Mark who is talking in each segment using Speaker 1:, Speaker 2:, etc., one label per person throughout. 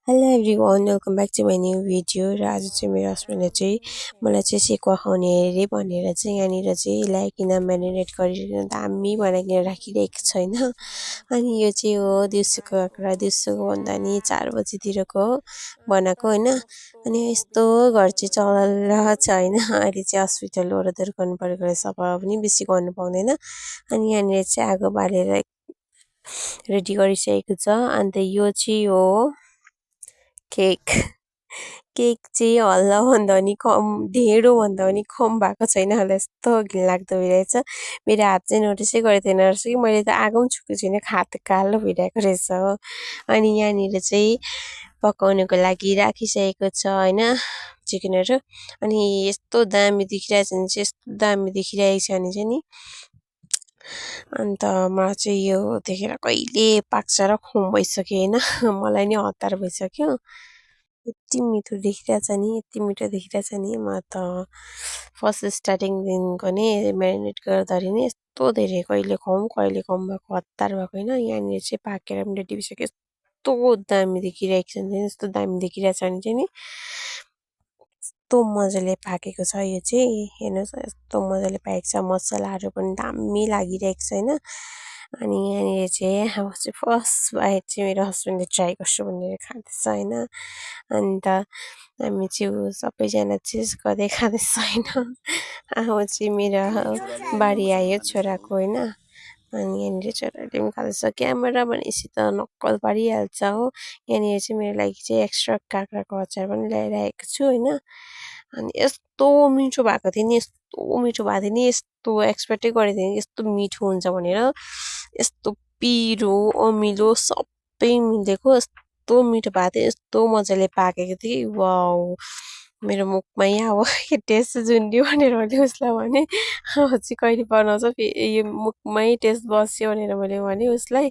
Speaker 1: Hello everyone welcome back to my new video र आज चाहिँ मेरो हस्बेन्डले चाहिँ मलाई चाहिँ सेकुवा खुवाउने अरे भनेर चाहिँ यहाँनिर चाहिँ ल्याइकन म्यारिनेट गरिकन दामी बनाइकन राखिरहेको छ होइन। अनि यो चाहिँ हो दिउँसोको काँक्रा दिउँसोको भन्दा नि 4 बजीतिरको बनाएको होइन। अनि यस्तो घर चाहिँ चलल छ होइन। अहिले चाहिँ हस्पिटल ओहोरदोहोर गर्नु परेको रहेछ, सफा पनि बेसी गर्नु पाउँदैन। अनि यहाँनिर चाहिँ आगो बालेर रेडी गरिसकेको छ। अन्त यो चाहिँ हो केक। केक चाहिँ हल्लाभन्दा पनि कम ढेँडोभन्दा पनि कम भएको छैन होला, यस्तो घिनलाग्दो भइरहेछ। मेरो हात चाहिँ नोटिसै गरेको थिएन रहेछ कि मैले त आगो पनि छुएको छुइनँ, हात कालो भइरहेको रहेछ हो। अनि यहाँनिर चाहिँ पकाउनुको लागि राखिसकेको छ होइन चिकनहरू। अनि यस्तो दामी देखिरहेछ भने चाहिँ यस्तो दामी देखिरहेको छ भने चाहिँ नि अन्त मलाई चाहिँ यो देखेर कहिले पाक्छ र खुवाउँ भइसक्यो होइन। मलाई नि हतार भइसक्यो। यति मिठो देखिरहेछ नि, यति मिठो देखिरहेछ नि। म त फर्स्ट स्टार्टिङदेखिको नै म्यारिनेट गर्दाखेरि नै यस्तो धेरै कहिले खुवाउँ भएको हतार भएको होइन। यहाँनिर चाहिँ पाकेर पनि रेडी भइसक्यो। यस्तो दामी देखिरहेको छ भने यस्तो दामी देखिरहेछ भने चाहिँ नि यस्तो मजाले पाकेको छ यो चाहिँ हेर्नुहोस् न, यस्तो मजाले पाकेको छ। मसलाहरू पनि दामी लागिरहेको छ होइन। अनि यहाँनिर चाहिँ अब चाहिँ फर्स्ट बाइट चाहिँ मेरो हस्बेन्डले ट्राई गर्छु भनेर खाँदैछ होइन। अन्त हामी चाहिँ सबैजना चाहिँ गर्दै खाँदैछ होइन। अब चाहिँ मेरो बारी आयो छोराको होइन। अनि यहाँनिर छोराले पनि खाँदैछ। क्यामेरा भनेपछि त नक्कल पारिहाल्छ हो। यहाँनिर चाहिँ मेरो लागि चाहिँ एक्स्ट्रा काँक्राको अचार पनि ल्याइरहेको छु होइन। अनि यस्तो मिठो भएको थियो नि, यस्तो मिठो भएको थियो नि, यस्तो एक्सपेक्टै गरेको थिएन यस्तो मिठो हुन्छ भनेर। यस्तो पिरो अमिलो सबै मिलेको यस्तो मिठो भएको थियो, यस्तो मजाले पाकेको थियो कि वाउ। मेरो मुखमै अब टेस्ट जुन्ड्यो भनेर मैले उसलाई भने। अब चाहिँ कहिले बनाउँछ यो मुखमै टेस्ट बस्यो भनेर मैले भने उसलाई।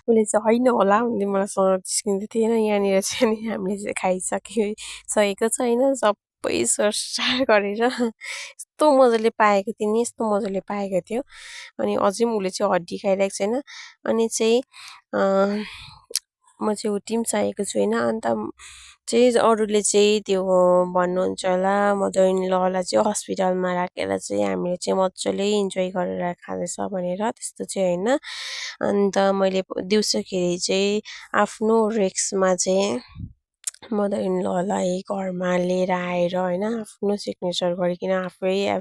Speaker 1: उसले चाहिँ होइन होला भन्दै मलाई जिस्किँदै थियो होइन। यहाँनिर चाहिँ नि हामीले चाहिँ खाइसकेको छ होइन। सबै सरसार गरेर यस्तो मजाले पाकेको थियो नि, यस्तो मजाले पाकेको थियो। अनि अझै पनि उसले चाहिँ हड्डी खाइरहेको छैन। अनि चाहिँ म चाहिँ हुटी पनि चाहिएको छु होइन। अन्त चाहिँ अरूले चाहिँ त्यो भन्नुहुन्छ होला मदर इन ललाई चाहिँ हस्पिटलमा राखेर चाहिँ हामीले चाहिँ मजाले इन्जोय गरेर खाँदैछ भनेर, त्यस्तो चाहिँ होइन। अन्त मैले दिउँसोखेरि चाहिँ आफ्नो रिस्कमा चाहिँ मदर इन ललाई घरमा लिएर आएर होइन आफ्नो सिग्नेचर गरिकन आफै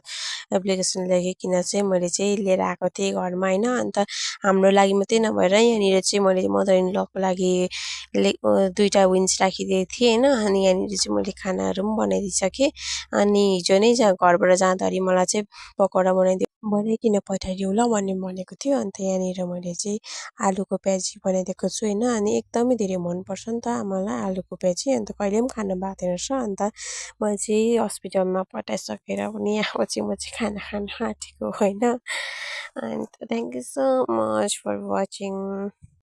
Speaker 1: एप्लिकेसन लेखिकन चाहिँ मैले चाहिँ लिएर आएको थिएँ घरमा होइन। अन्त हाम्रो लागि मात्रै नभएर यहाँनिर चाहिँ मैले मदर इन लको लागि 2टा विन्स राखिदिएको थिएँ होइन। अनि यहाँनिर चाहिँ मैले खानाहरू पनि बनाइदिइसकेँ। अनि हिजो नै घरबाट जाँदाखेरि मलाई चाहिँ पकौडा बनाइकिन पठाइदिऊ ल भन्ने भनेको थियो। अन्त यहाँनिर मैले चाहिँ आलुको प्याजी बनाइदिएको छु होइन। अनि एकदमै धेरै मनपर्छ नि त आमालाई आलुको प्याजी, अन्त कहिले पनि खानु भएको थिएन रहेछ। अन्त मैले चाहिँ हस्पिटलमा पठाइसकेर पनि अब चाहिँ म चाहिँ खाना खान आँटेको होइन। अन्त thank you so much for watching.